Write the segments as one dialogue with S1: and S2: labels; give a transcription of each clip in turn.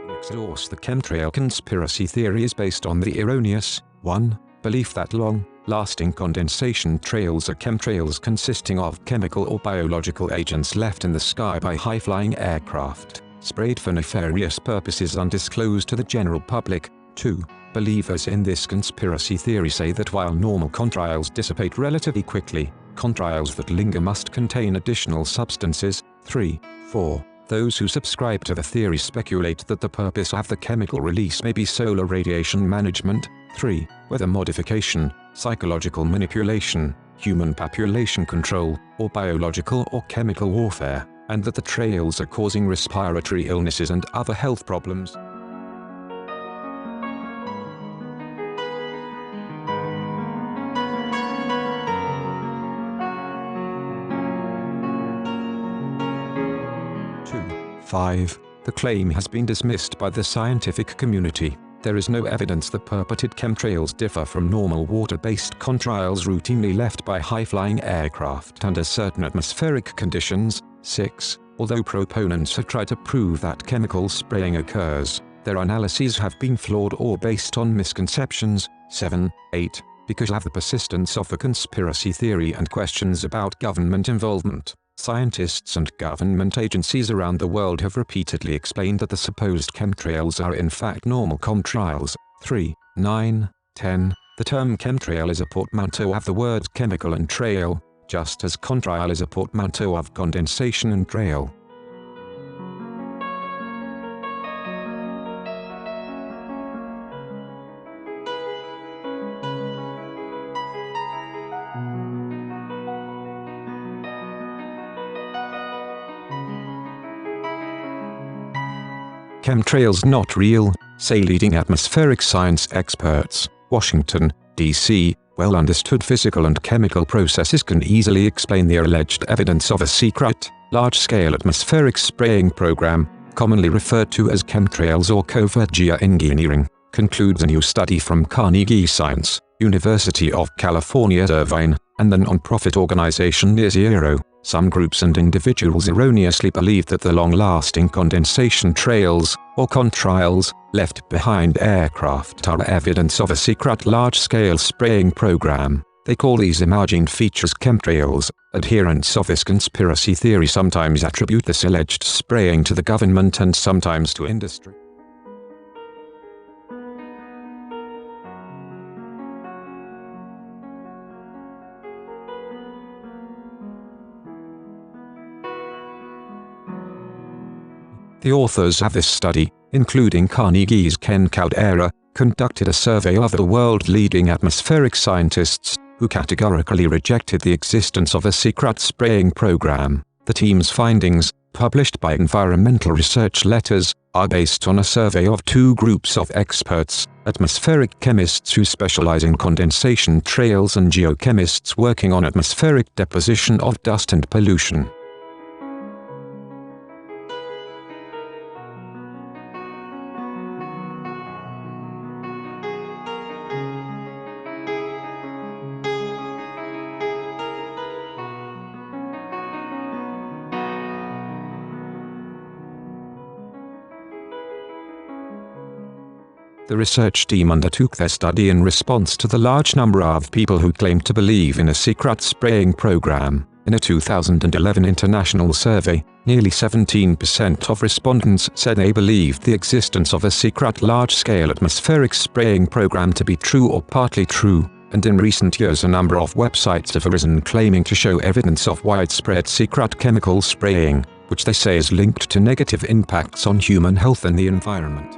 S1: Exhaust. The chemtrail conspiracy theory is based on the erroneous 1. Belief that long-lasting condensation trails are chemtrails consisting of chemical or biological agents left in the sky by high-flying aircraft, sprayed for nefarious purposes undisclosed to the general public. 2. Believers in this conspiracy theory say that while normal contrails dissipate relatively quickly, contrails that linger must contain additional substances. 3. 4. Those who subscribe to the theory speculate that the purpose of the chemical release may be solar radiation management. 3. Weather modification, psychological manipulation, human population control, or biological or chemical warfare, and that the trails are causing respiratory illnesses and other health problems. The claim has been dismissed by the scientific community. There is no evidence that purported chemtrails differ from normal water-based contrails routinely left by high-flying aircraft under certain atmospheric conditions. 6. Although proponents have tried to prove that chemical spraying occurs, their analyses have been flawed or based on misconceptions. 7. 8. Because of the persistence of the conspiracy theory and questions about government involvement, scientists and government agencies around the world have repeatedly explained that the supposed chemtrails are in fact normal contrails. 3. 9. 10. The term chemtrail is a portmanteau of the words chemical and trail, just as contrail is a portmanteau of condensation and trail. Chemtrails not real, say leading atmospheric science experts. Washington, D.C. Well-understood physical and chemical processes can easily explain the alleged evidence of a secret, large-scale atmospheric spraying program, commonly referred to as chemtrails or covert geoengineering, concludes a new study from Carnegie Science, University of California Irvine, and the non-profit organization Near Zero. Some groups and individuals erroneously believe that the long-lasting condensation trails, or contrails, left behind aircraft are evidence of a secret large-scale spraying program. They call these imagined features chemtrails. Adherents of this conspiracy theory sometimes attribute this alleged spraying to the government and sometimes to industry. The authors of this study, including Carnegie's Ken Caldeira, conducted a survey of the world-leading atmospheric scientists, who categorically rejected the existence of a secret spraying program. The team's findings, published by Environmental Research Letters, are based on a survey of two groups of experts, atmospheric chemists who specialize in condensation trails and geochemists working on atmospheric deposition of dust and pollution. The research team undertook their study in response to the large number of people who claimed to believe in a secret spraying program. In a 2011 international survey, nearly 17% of respondents said they believed the existence of a secret large-scale atmospheric spraying program to be true or partly true, and in recent years a number of websites have arisen claiming to show evidence of widespread secret chemical spraying, which they say is linked to negative impacts on human health and the environment.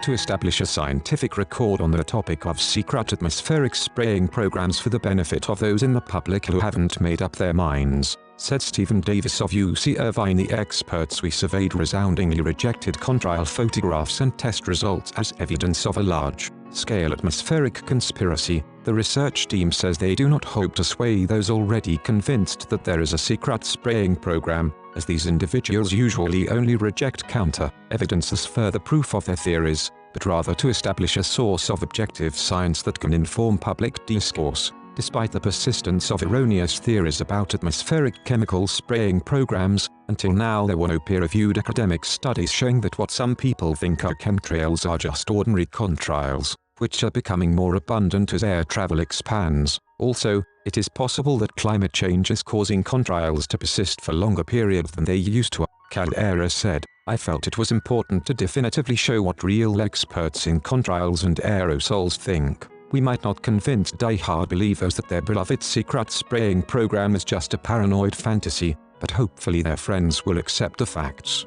S1: To establish a scientific record on the topic of secret atmospheric spraying programs for the benefit of those in the public who haven't made up their minds, said Stephen Davis of UC Irvine. The experts we surveyed resoundingly rejected contrail photographs and test results as evidence of a large-scale atmospheric conspiracy. The research team says they do not hope to sway those already convinced that there is a secret spraying program, as these individuals usually only reject counter-evidence as further proof of their theories, but rather to establish a source of objective science that can inform public discourse. Despite the persistence of erroneous theories about atmospheric chemical spraying programs, until now there were no peer-reviewed academic studies showing that what some people think are chemtrails are just ordinary contrails, which are becoming more abundant as air travel expands. Also, it is possible that climate change is causing contrails to persist for longer periods than they used to. Caldera said, "I felt it was important to definitively show what real experts in contrails and aerosols think. We might not convince die-hard believers that their beloved secret spraying program is just a paranoid fantasy, but hopefully their friends will accept the facts."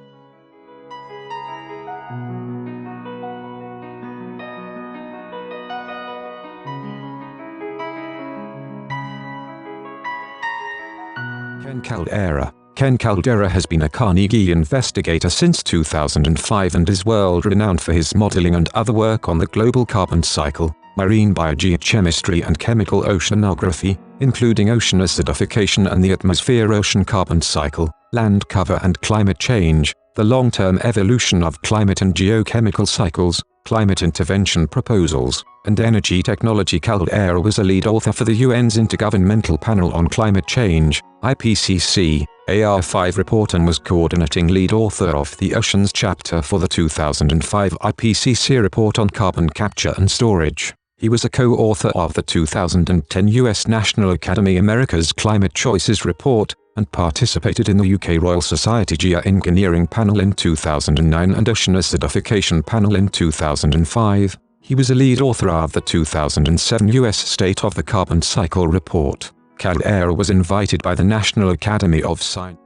S1: Ken Caldera. Ken Caldera has been a Carnegie investigator since 2005 and is world-renowned for his modeling and other work on the global carbon cycle, marine biogeochemistry and chemical oceanography, including ocean acidification and the atmosphere-ocean carbon cycle, land cover and climate change, the long-term evolution of climate and geochemical cycles, climate intervention proposals, and energy technology. Caldera was a lead author for the UN's Intergovernmental Panel on Climate Change, IPCC, AR5 report and was coordinating lead author of the Oceans chapter for the 2005 IPCC report on carbon capture and storage. He was a co-author of the 2010 U.S. National Academy America's Climate Choices report, and participated in the UK Royal Society Geoengineering Panel in 2009 and Ocean Acidification Panel in 2005. He was a lead author of the 2007 U.S. State of the Carbon Cycle report. Caldera was invited by the National Academy of Science.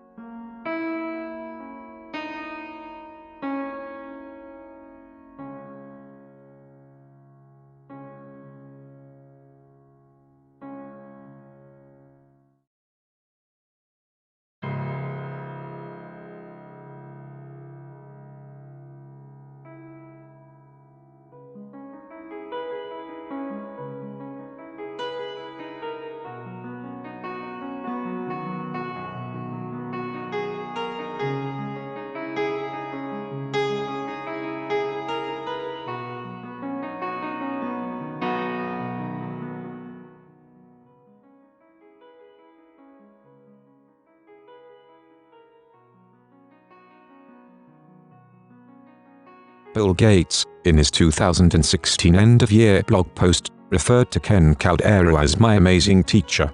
S1: Bill Gates, in his 2016 end-of-year blog post, referred to Ken Caldera as "my amazing teacher."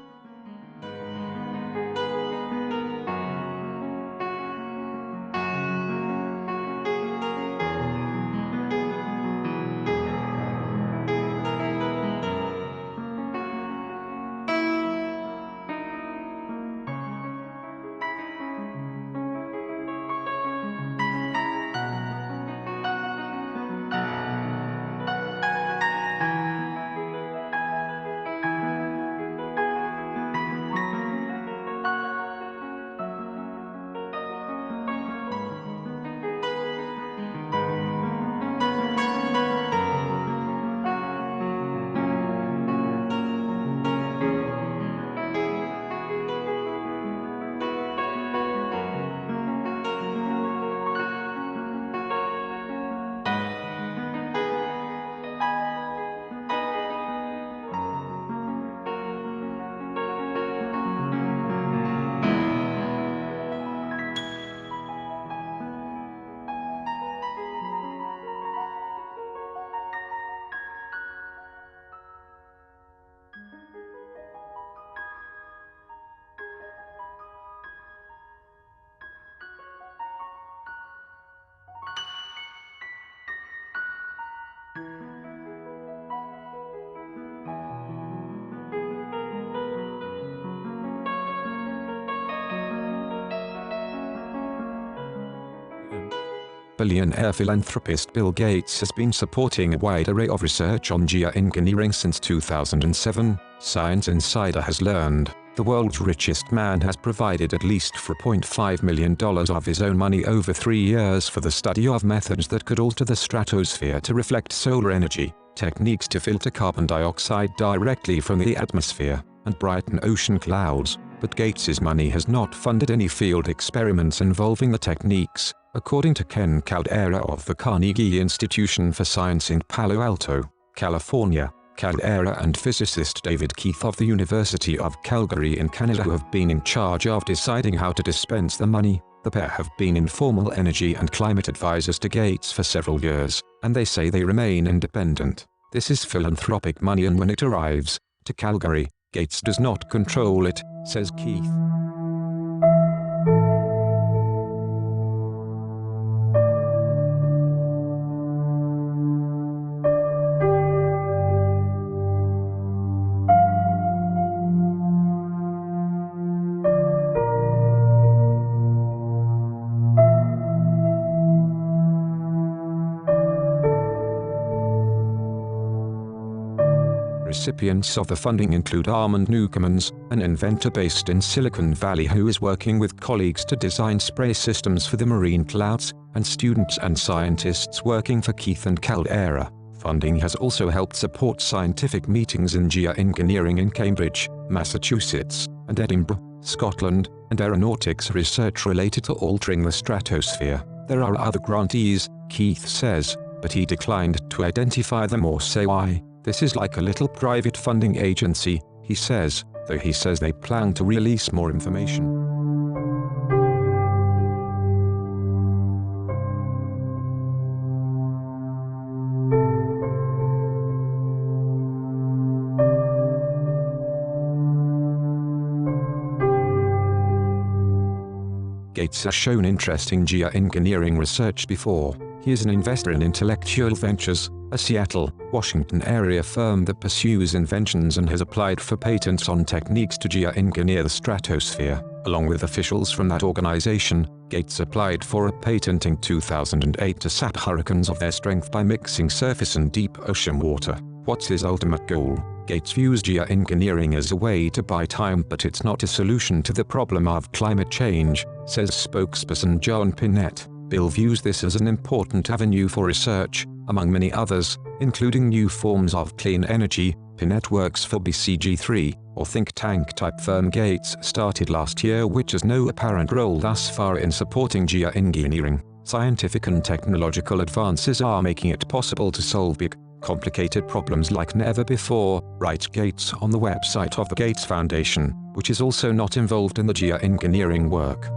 S1: Billionaire philanthropist Bill Gates has been supporting a wide array of research on geoengineering since 2007, Science Insider has learned. The world's richest man has provided at least $4.5 million of his own money over 3 years for the study of methods that could alter the stratosphere to reflect solar energy, techniques to filter carbon dioxide directly from the atmosphere, and brighten ocean clouds. But Gates's money has not funded any field experiments involving the techniques, according to Ken Caldera of the Carnegie Institution for Science in Palo Alto, California. Caldera and physicist David Keith of the University of Calgary in Canada have been in charge of deciding how to dispense the money. The pair have been informal energy and climate advisors to Gates for several years, and they say they remain independent. This is philanthropic money, and when it arrives to Calgary, Gates does not control it, says Keith. Recipients of the funding include Armand Newcommons, an inventor based in Silicon Valley who is working with colleagues to design spray systems for the marine clouds, and students and scientists working for Keith and Caldera. Funding has also helped support scientific meetings in geoengineering in Cambridge, Massachusetts, and Edinburgh, Scotland, and aeronautics research related to altering the stratosphere. There are other grantees, Keith says, but he declined to identify them or say why. This is like a little private funding agency, he says, though he says they plan to release more information. Gates has shown interest in geoengineering research before. He is an investor in Intellectual Ventures, a Seattle, Washington area firm that pursues inventions and has applied for patents on techniques to geoengineer the stratosphere. Along with officials from that organization, Gates applied for a patent in 2008 to sap hurricanes of their strength by mixing surface and deep ocean water. What's his ultimate goal? Gates views geoengineering as a way to buy time, but it's not a solution to the problem of climate change, says spokesperson John Pinette. Bill views this as an important avenue for research, among many others, including new forms of clean energy. Pinette works for BCG3, or think tank type firm Gates started last year, which has no apparent role thus far in supporting geoengineering. Scientific and technological advances are making it possible to solve big, complicated problems like never before, writes Gates on the website of the Gates Foundation, which is also not involved in the geoengineering work.